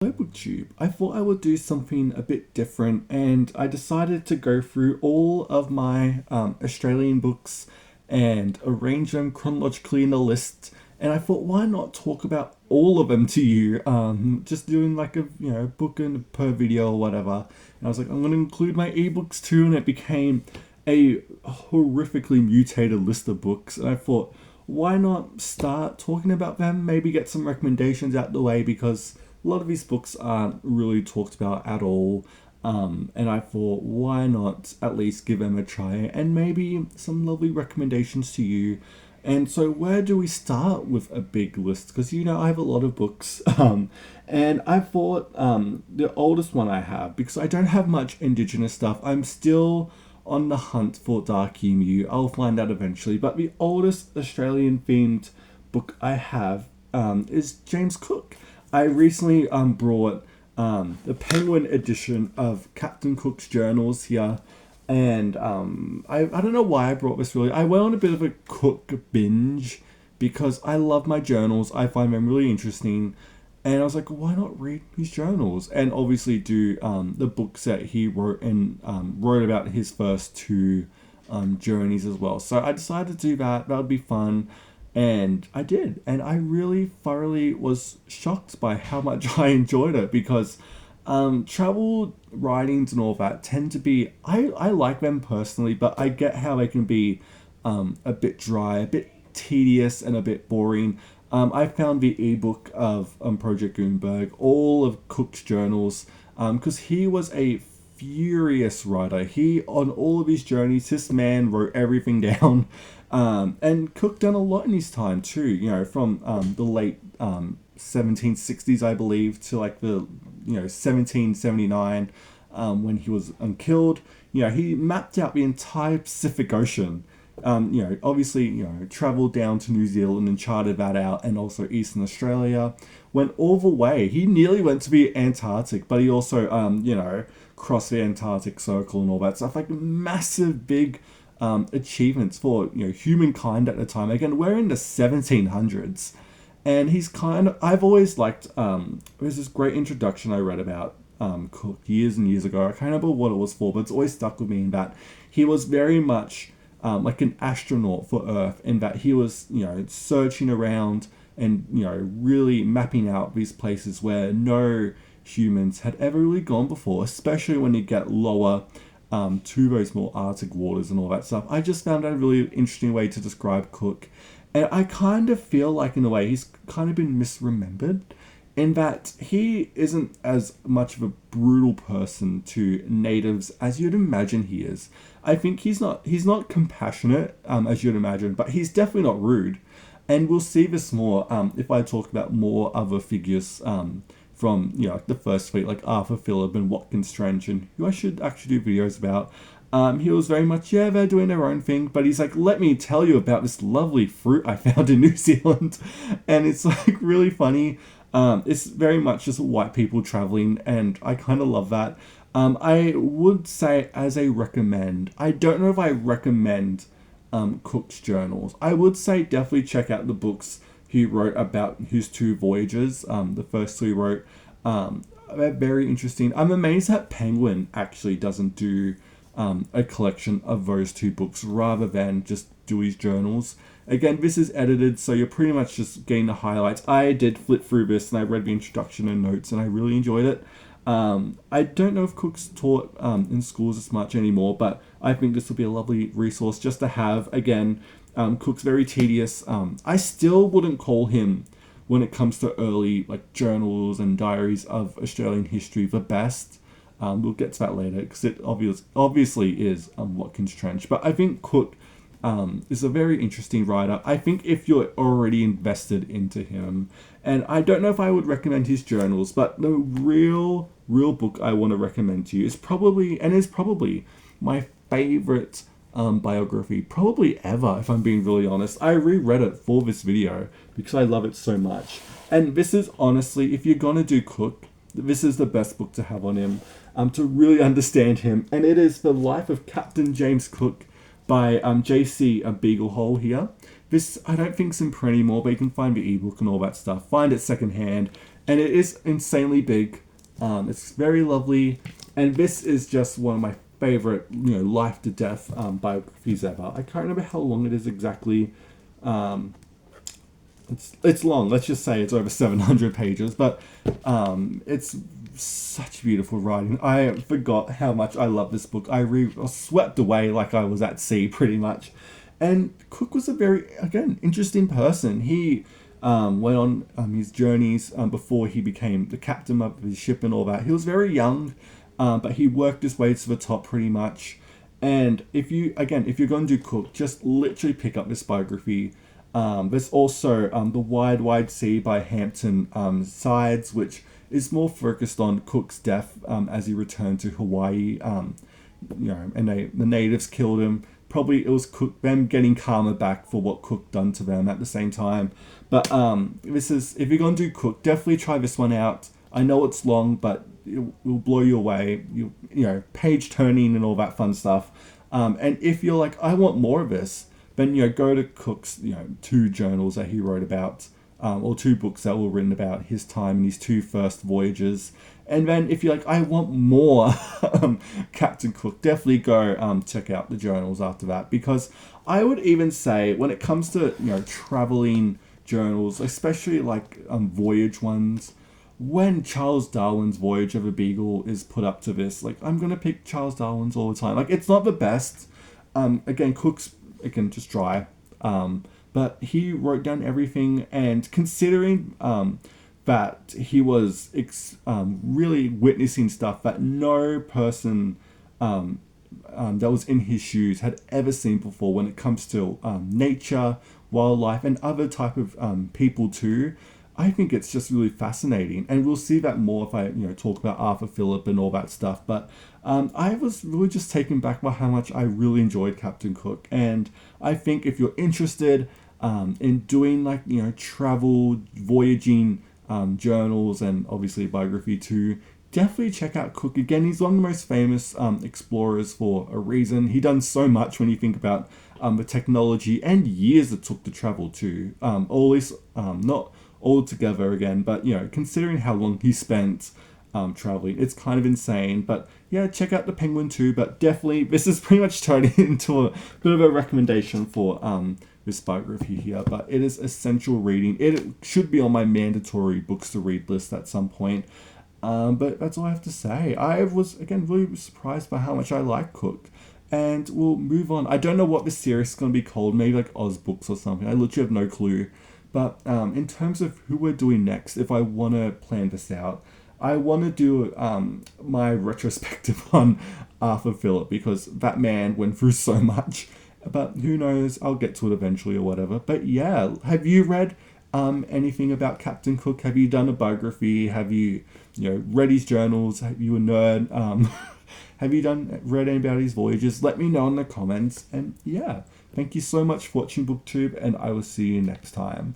BookTube. I thought I would do something a bit different, and I decided to go through all of my Australian books and arrange them chronologically in a list. And I thought, why not talk about all of them to you? Just doing like a book and per video or whatever. And I was like, I'm going to include my ebooks too, and it became a horrifically mutated list of books. And I thought, why not start talking about them? Maybe get some recommendations out the way because a lot of these books aren't really talked about at all. And I thought, why not at least give them a try and maybe some lovely recommendations to you. And so, where do we start with a big list? Because I have a lot of books, and I thought the oldest one I have, because I don't have much Indigenous stuff, I'm still on the hunt for Dark Emu. I'll find out eventually. But the oldest Australian themed book I have is James Cook. I recently brought the Penguin edition of Captain Cook's journals here, and I don't know why I brought this really. I went on a bit of a Cook binge because I love my journals. I find them really interesting, and I was like, why not read his journals and obviously do the books that he wrote and wrote about his first two journeys as well. So I decided to do that. That would be fun. And I did. And I really thoroughly was shocked by how much I enjoyed it because travel writings and all that tend to be, I like them personally, but I get how they can be a bit dry, a bit tedious, and a bit boring. I found the ebook of Project Gutenberg, all of Cook's journals, because he was a furious writer. He, on all of his journeys, this man wrote everything down. And Cook done a lot in his time too, from the late 1760s, I believe, to like the 1779 when he was killed. He mapped out the entire Pacific Ocean. Obviously, traveled down to New Zealand and charted that out, and also Eastern Australia. Went all the way. He nearly went to the Antarctic, but he also, crossed the Antarctic Circle and all that stuff. Like massive, big achievements for humankind at the time. Again, we're in the 1700s, and he's I've always liked. There's this great introduction I read about Cook years and years ago. I can't remember what it was for, but it's always stuck with me in that he was very much like an astronaut for Earth, in that he was searching around and really mapping out these places where no humans had ever really gone before, especially when you get lower to those more Arctic waters and all that stuff. I just found that a really interesting way to describe Cook. And I kind of feel like, in a way, he's kind of been misremembered, in that he isn't as much of a brutal person to natives as you'd imagine he is. I think he's not compassionate, as you'd imagine, but he's definitely not rude. And we'll see this more if I talk about more other figures from like the first fleet, like Arthur Phillip and Watkins Strachan, who I should actually do videos about. He was very much, they're doing their own thing, but he's like, let me tell you about this lovely fruit I found in New Zealand. And it's like really funny. It's very much just white people traveling, and I kind of love that. I would say, as a recommend, I don't know if I recommend Cook's journals. I would say definitely check out the books he wrote about his two voyages. The first two he wrote, they're very interesting. I'm amazed that Penguin actually doesn't do a collection of those two books rather than just do his journals. Again, this is edited, so you're pretty much just getting the highlights. I did flip through this and I read the introduction and notes, and I really enjoyed it. I don't know if Cook's taught in schools as much anymore, but I think this will be a lovely resource just to have. Again, Cook's very tedious. I still wouldn't call him, when it comes to early like journals and diaries of Australian history, the best. We'll get to that later because it obviously is Watkins Trench. But I think Cook is a very interesting writer. I think if you're already invested into him, and I don't know if I would recommend his journals, but the real book I want to recommend to you is probably my favorite biography probably ever, if I'm being really honest. I reread it for this video because I love it so much. And this is honestly, if you're gonna do Cook, this is the best book to have on him, to really understand him. And it is The Life of Captain James Cook by J.C. Beaglehole here. This, I don't think, is in print anymore, but you can find the ebook and all that stuff. Find it secondhand. and it is insanely big. It's very lovely, and this is just one of my favorite, life to death biographies ever. I can't remember how long it is exactly. Um, it's long. Let's just say it's over 700 pages, but it's such beautiful writing. I forgot how much I love this book. I was swept away like I was at sea, pretty much. And Cook was a very, again, interesting person. He went on his journeys before he became the captain of his ship and all that. He was very young, but he worked his way to the top pretty much. And if you're going to do Cook, just literally pick up this biography. There's also The Wide, Wide Sea by Hampton Sides, which is more focused on Cook's death as he returned to Hawaii. And the natives killed him. Probably it was Cook, them getting karma back for what Cook done to them at the same time. But this is, if you're going to do Cook, definitely try this one out. I know it's long, but it will blow you away. Page turning and all that fun stuff. And if you're like, I want more of this, then go to Cook's 2 journals that he wrote about, or 2 books that were written about his time and his 2 first voyages. And then if you're like, I want more Captain Cook, definitely go check out the journals after that. Because I would even say when it comes to traveling journals, especially like voyage ones, when Charles Darwin's Voyage of a Beagle is put up to this, like I'm gonna pick Charles Darwin's all the time. Like it's not the best. Cook's just dry. But he wrote down everything, and considering that he was really witnessing stuff that no person that was in his shoes had ever seen before when it comes to nature, wildlife, and other type of people too. I think it's just really fascinating, and we'll see that more if I talk about Arthur Phillip and all that stuff. But I was really just taken back by how much I really enjoyed Captain Cook, and I think if you're interested in doing travel voyaging journals and obviously biography too, definitely check out Cook. Again, he's one of the most famous explorers for a reason. He done so much when you think about the technology and years it took to travel too. All this not all together again, but considering how long he spent traveling, it's kind of insane. But yeah, check out the Penguin too. But definitely, this is pretty much turning into a bit of a recommendation for this biography here. But it is essential reading. It should be on my mandatory books to read list at some point. But that's all I have to say. I was again really surprised by how much I like Cook. And we'll move on. I don't know what this series is going to be called. Maybe like AusBooks or something. I literally have no clue. But in terms of who we're doing next, if I want to plan this out, I want to do my retrospective on Arthur Phillip, because that man went through so much. But who knows, I'll get to it eventually or whatever. But yeah, have you read anything about Captain Cook? Have you done a biography? Have you read his journals? Have you a nerd? Have you read any about his voyages? Let me know in the comments. And yeah, thank you so much for watching BookTube, and I will see you next time.